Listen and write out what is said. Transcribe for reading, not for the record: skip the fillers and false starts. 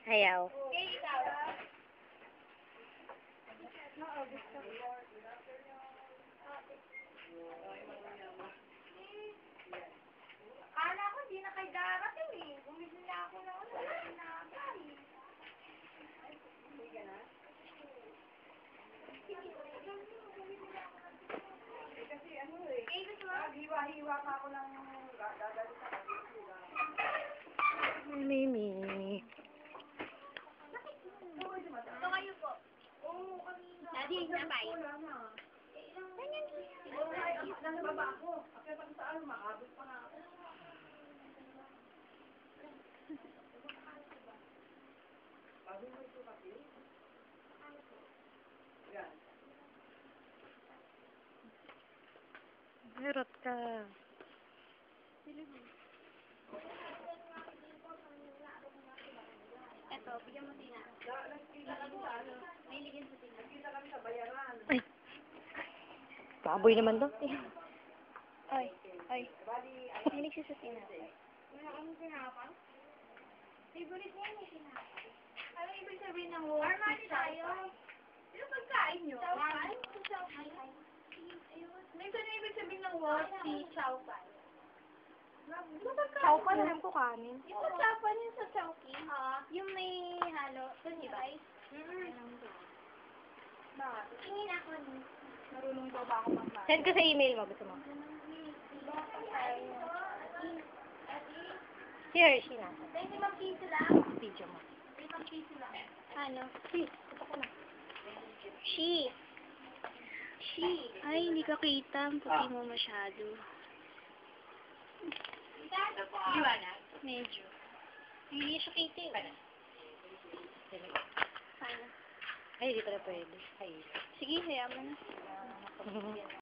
Ayaw. Kala ko hindi na kayo darating eh. Bumili na ako ng sinapay. Kasi ano eh. Hiwa-hiwa pa ako ng dadali sa kanila. Mimi. Ito kayo po. Oo, kanina. Daddy, sinapay. Wala na. Nasa baba ako. Akit ako sa ano, maabot pa nga ako. Bago mo ito kasi? Yan. Merot ka. Eto, bigyan mo tina. Nailigyan sa tina. Kita kami sa bayaran. Ay. Baboy naman to. Ay. Hinig siya sa tina. Wala kang sinapay? Favorite niya yung sinapay. Ano ibig sabihin ng word? Armani tayo. Ano pagkain nyo? Chowpay? Ano ibig sabihin ng word? Si Chowpay. Chowpan, alam ko kanin. Yung sa Chowpan, yung sa Chowki. Yung may halo. Doon diba? Bakit? Tingin ako ni. Marunong daw ba ako magmahal? Send ko sa email mo. Gusto mo? Si Hershey na. 25 piso lang. Video mo. 5 piso lang. Ano? Ay, hindi ka kita. Puti mo masyado. Liwanag? Medyo. Hindi siya kita eh. Paano? Ay, hindi pala pwede. Ay. Sige, hayaan mo na.